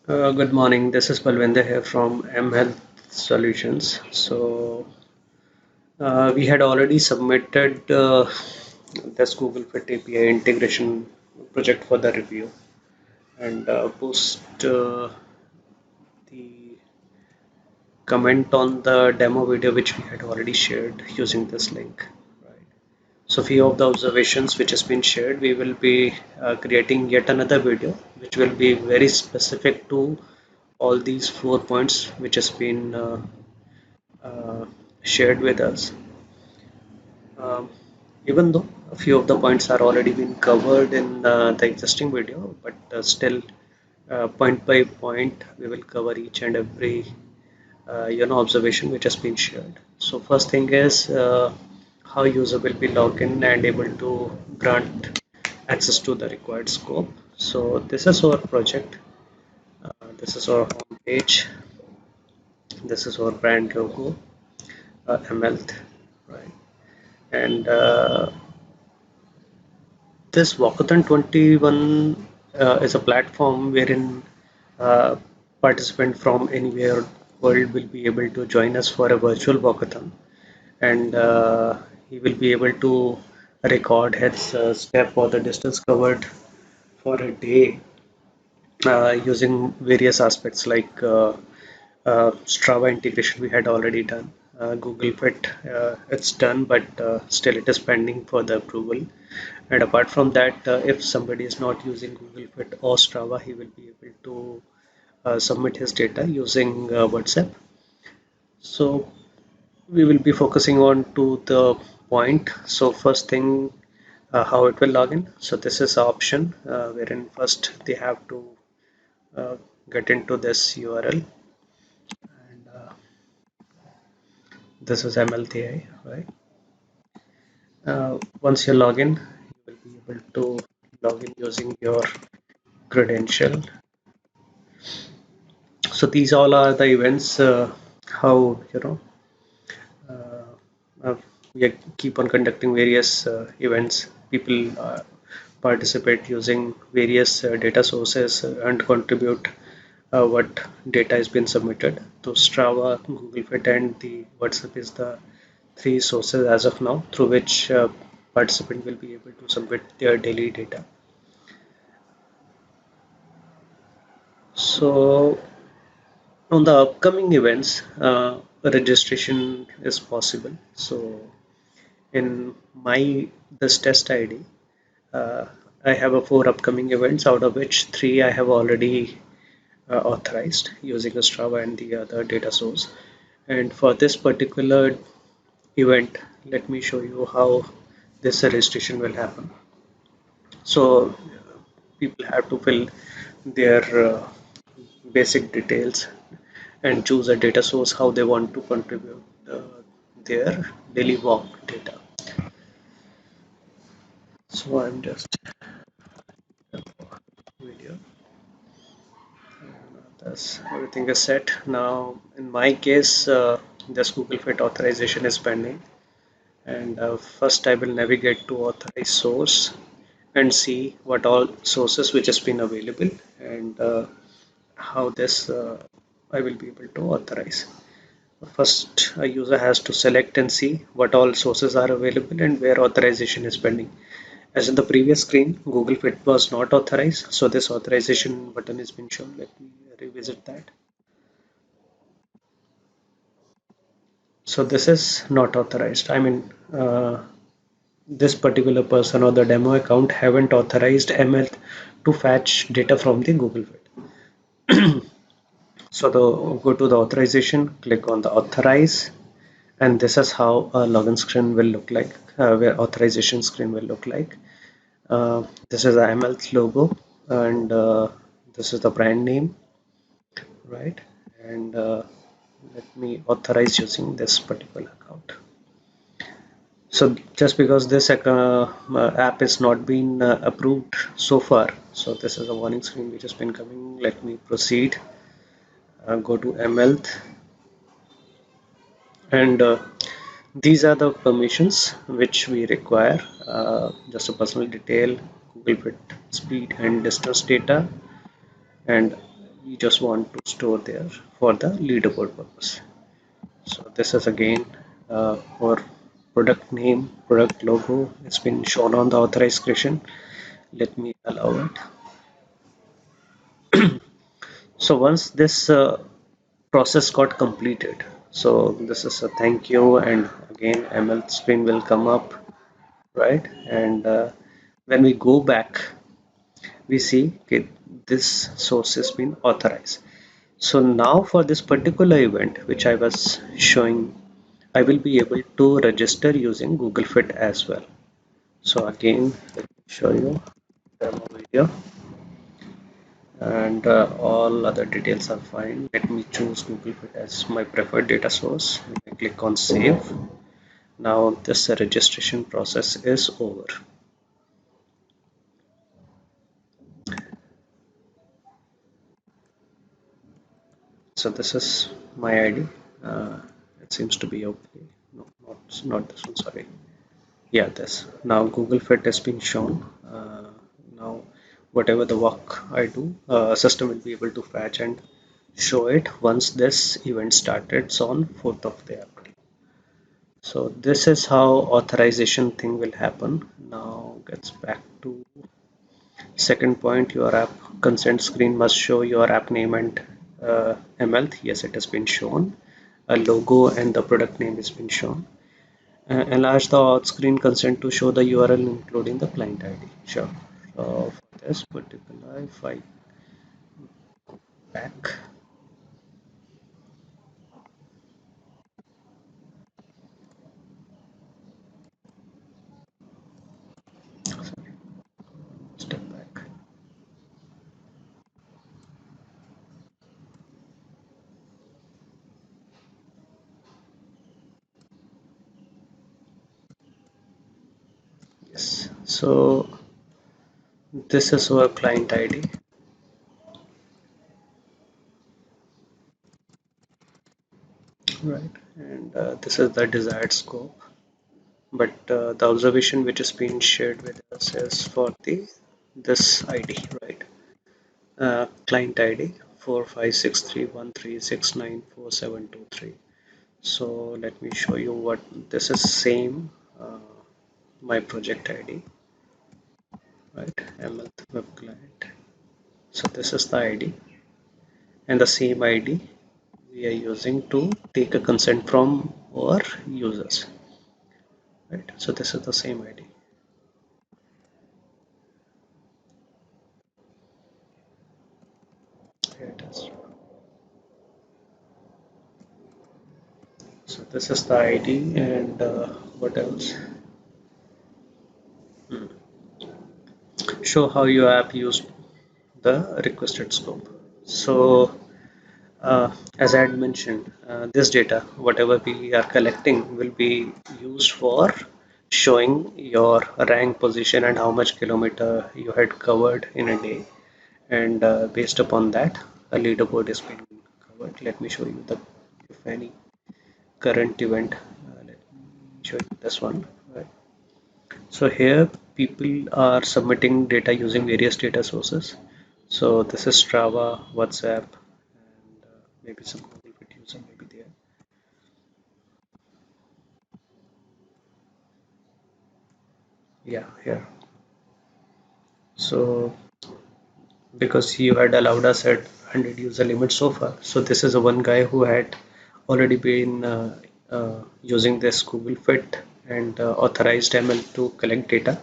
Good morning. This is Balwinder here from M Health Solutions. We had already submitted this Google Fit API integration project for the review and post the comment on the demo video which we had already shared using this link. Right. So, few of the observations which has been shared, we will be creating yet another video which will be very specific to all these 4 points which has been uh, shared with us. Um, Even though a few of the points are already been covered in the existing video, but still, point by point, we will cover each and every observation which has been shared. So first thing is how user will be logged in and able to grant access to the required scope. So this is our project. This is our home page. This is our brand logo, mLth, right? And this Walkathon 21 is a platform wherein uh, participant from anywhere world will be able to join us for a virtual walkathon, and he will be able to record his step or the distance covered for a day using various aspects like Strava integration we had already done. Google Fit, it's done, but still it is pending for the approval. And apart from that, if somebody is not using Google Fit or Strava, he will be able to submit his data using WhatsApp. So we will be focusing on to the point. So first thing, how it will log in. So this is the option wherein first they have to uh, get into this URL, and this is MLTI, right? Once you log in, you will be able to log in using your credential. So these all are the events. How uh, uh, we keep on conducting various events. People participate using various data sources and contribute what data has been submitted. So Strava, Google Fit, and the WhatsApp is the three sources as of now through which participant will be able to submit their daily data. So on the upcoming events, registration is possible. So in my this test ID, uh, I have a four upcoming events, out of which three I have already authorized using a Strava and the other data source. And for this particular event, let me show you how this registration will happen. So people have to fill their basic details and choose a data source how they want to contribute their daily walk data. So I'm just video. That's everything is set. Now in my case, this Google Fit authorization is pending, and first I will navigate to authorize source and see what all sources which has been available, and how this I will be able to authorize. First, a user has to select and see what all sources are available and where authorization is pending. As in the previous screen, Google Fit was not authorized, so this authorization button has been shown. Let me revisit that. So this is not authorized. I mean, this particular person or the demo account haven't authorized ML to fetch data from the Google Fit. So go to the authorization, click on the authorize, and this is how a login screen will look like, where authorization screen will look like. This is the ML logo, and this is the brand name, right? And let me authorize using this particular account. So just because this app is not been approved so far, so this is a warning screen which has been coming. Let me proceed. Go to ML, and these are the permissions which we require. Just a personal detail, Google Fit speed and distance data, and you just want to store there for the leaderboard purpose. So this is again our product name, product logo. It's been shown on the authorized creation. Let me allow it. So once this process got completed, so this is a thank you, and again ML screen will come up, right? And when we go back, we see okay, this source has been authorized. So now for this particular event, which I was showing, I will be able to register using Google Fit as well. So again, let me show you demo video, and all other details are fine. Let me choose Google Fit as my preferred data source. I click on save. Now this registration process is over. So this is my ID. It seems to be okay. No, not this one. Sorry. Yeah, this. Now Google Fit has been shown. Now, whatever the work I do, system will be able to fetch and show it once this event started on 4th of the April. So this is how authorization thing will happen. Now gets back to second point. Your app consent screen must show your app name and ML. Yes, it has been shown. A logo and the product name has been shown. Enlarge the auth screen consent to show the URL including the client ID. Sure. So for this particular, if I back, sorry, step back. Yes. So this is our client ID, right? And this is the desired scope. But the observation which is being shared with us is for the this ID, right? Client ID 456313694723. So let me show you what this is. Same my project ID, right? ML web client. So this is the ID, and the same ID we are using to take a consent from our users, right? So this is the same ID. Here it is. So this is the ID, and what else? Hmm. Show how your app used the requested scope. So as I had mentioned, this data, whatever we are collecting, will be used for showing your rank position and how much kilometer you had covered in a day. And based upon that, a leaderboard is being covered. Let me show you the, if any, current event. Let me show you this one. Right. So here people are submitting data using various data sources. So this is Strava, WhatsApp, and maybe some Google Fit user may be there. Yeah, here. So because you had allowed us at 100 user limit so far, so this is a one guy who had already been using this Google Fit and authorized ML to collect data.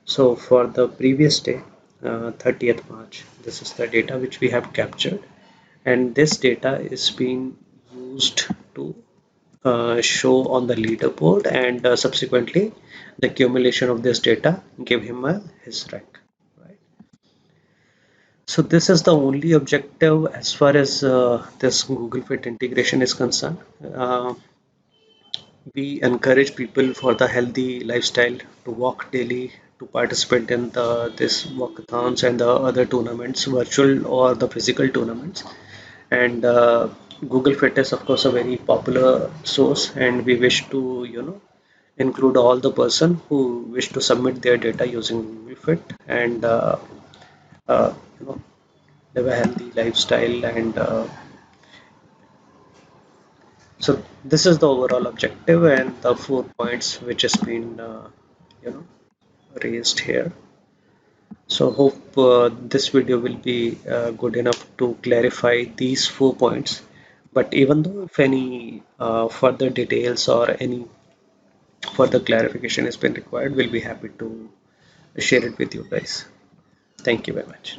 So for the previous day, 30th March, this is the data which we have captured, and this data is being used to show on the leaderboard, and subsequently the accumulation of this data give him his rank, right? So this is the only objective as far as this Google Fit integration is concerned. We encourage people for the healthy lifestyle to walk daily, to participate in this walkathons and the other tournaments, virtual or the physical tournaments. And Google Fit is of course a very popular source, and we wish to include all the person who wish to submit their data using Google Fit, and uh, you know live a healthy lifestyle, and so this is the overall objective and the 4 points which has been you know raised here. So hope this video will be good enough to clarify these 4 points. But even though if any further details or any further clarification has been required, we'll be happy to share it with you guys. Thank you very much.